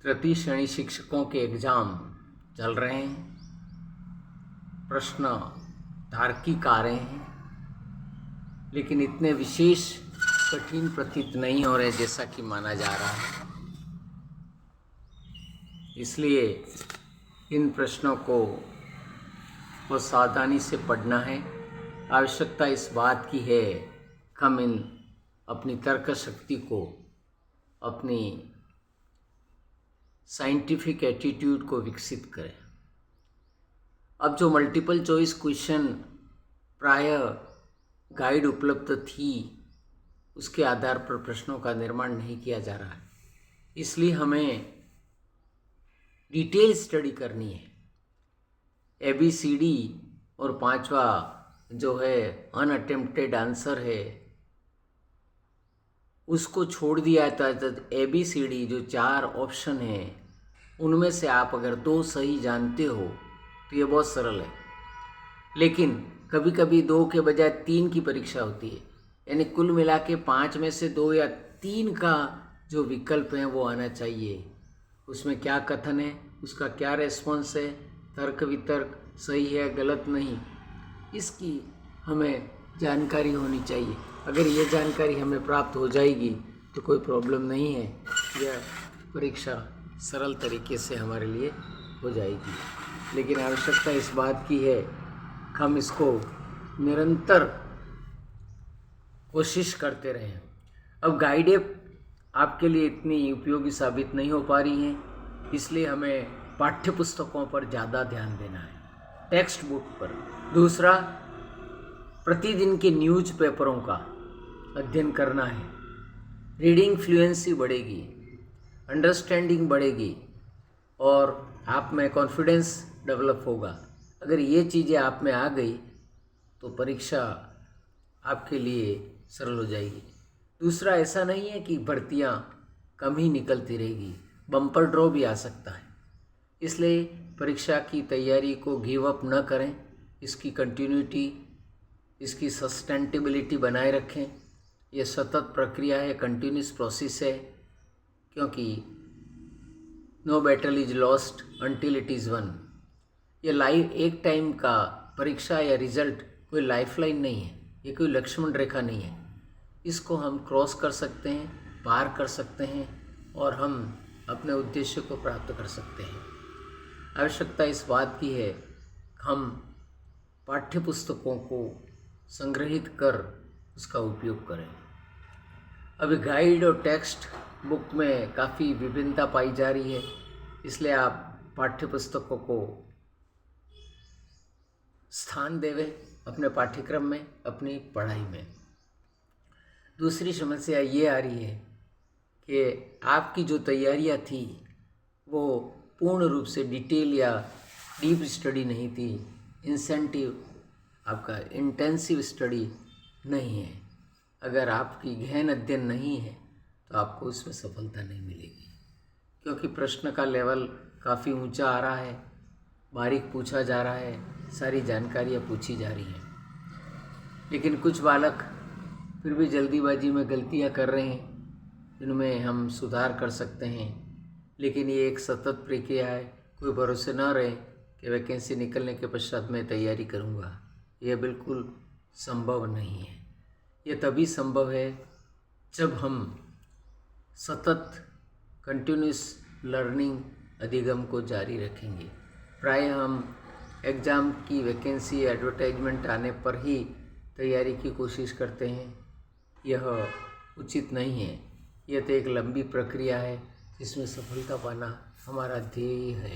तृतीय श्रेणी शिक्षकों के एग्ज़ाम चल रहे हैं। प्रश्न तार्किक आ रहे हैं, लेकिन इतने विशेष कठिन प्रतीत नहीं हो रहे जैसा कि माना जा रहा है। इसलिए इन प्रश्नों को बहुत सावधानी से पढ़ना है। आवश्यकता इस बात की है कि हम अपनी तर्क शक्ति को, अपनी साइंटिफिक एटीट्यूड को विकसित करें। अब जो मल्टीपल चॉइस क्वेश्चन प्राय गाइड उपलब्ध थी, उसके आधार पर प्रश्नों का निर्माण नहीं किया जा रहा है। इसलिए हमें डिटेल स्टडी करनी है। ABCD और पांचवा जो है अनअटेम्प्टेड आंसर है, उसको छोड़ दिया था। तो ABCD जो 4 ऑप्शन है, उनमें से आप अगर 2 सही जानते हो तो ये बहुत सरल है। लेकिन कभी कभी 2 के बजाय 3 की परीक्षा होती है, यानी कुल मिला के 5 में से 2 या 3 का जो विकल्प है वो आना चाहिए। उसमें क्या कथन है, उसका क्या रेस्पॉन्स है, तर्क वितर्क सही है गलत नहीं, इसकी हमें जानकारी होनी चाहिए। अगर ये जानकारी हमें प्राप्त हो जाएगी तो कोई प्रॉब्लम नहीं है, यह परीक्षा सरल तरीके से हमारे लिए हो जाएगी। लेकिन आवश्यकता इस बात की है कि हम इसको निरंतर कोशिश करते रहें। अब गाइडें आपके लिए इतनी उपयोगी साबित नहीं हो पा रही हैं, इसलिए हमें पाठ्य पुस्तकों पर ज़्यादा ध्यान देना है, टेक्स्ट बुक पर। दूसरा, प्रतिदिन के न्यूज़ पेपरों का अध्ययन करना है। रीडिंग फ्लुएंसी बढ़ेगी, अंडरस्टैंडिंग बढ़ेगी और आप में कॉन्फिडेंस डेवलप होगा। अगर ये चीज़ें आप में आ गई तो परीक्षा आपके लिए सरल हो जाएगी। दूसरा, ऐसा नहीं है कि भर्तियाँ कम ही निकलती रहेगी, बम्पर ड्रॉ भी आ सकता है। इसलिए परीक्षा की तैयारी को गिव अप न करें, इसकी कंटिन्यूटी, इसकी सस्टेनेबिलिटी बनाए रखें। ये सतत प्रक्रिया है, कंटिन्यूस प्रोसेस है, क्योंकि no battle is lost until it is won. ये लाइफ एक टाइम का परीक्षा या रिजल्ट कोई लाइफलाइन नहीं है, ये कोई लक्ष्मण रेखा नहीं है। इसको हम क्रॉस कर सकते हैं, पार कर सकते हैं और हम अपने उद्देश्य को प्राप्त कर सकते हैं। आवश्यकता इस बात की है हम पाठ्य पुस्तकों को संग्रहित कर उसका उपयोग करें। अभी गाइड और टेक्स्ट बुक में काफ़ी विभिन्नता पाई जा रही है, इसलिए आप पाठ्य पुस्तकों को स्थान देवें अपने पाठ्यक्रम में, अपनी पढ़ाई में। दूसरी समस्या ये आ रही है कि आपकी जो तैयारियां थी वो पूर्ण रूप से डिटेल या डीप स्टडी नहीं थी, आपका इंटेंसिव स्टडी नहीं है। अगर आपकी गहन अध्ययन नहीं है तो आपको उसमें सफलता नहीं मिलेगी, क्योंकि प्रश्न का लेवल काफ़ी ऊंचा आ रहा है, बारीक पूछा जा रहा है, सारी जानकारियाँ पूछी जा रही हैं। लेकिन कुछ बालक फिर भी जल्दीबाजी में गलतियाँ कर रहे हैं, जिनमें हम सुधार कर सकते हैं। लेकिन ये एक सतत प्रक्रिया है, कोई भरोसे न रहे कि वैकेंसी निकलने के पश्चात मैं तैयारी करूँगा, यह बिल्कुल संभव नहीं है। ये तभी संभव है जब हम सतत कंटिन्यूस लर्निंग अधिगम को जारी रखेंगे। प्राय हम एग्ज़ाम की वैकेंसी एडवर्टाइजमेंट आने पर ही तैयारी की कोशिश करते हैं, यह उचित नहीं है। यह तो एक लंबी प्रक्रिया है जिसमें सफलता पाना हमारा ध्येय है।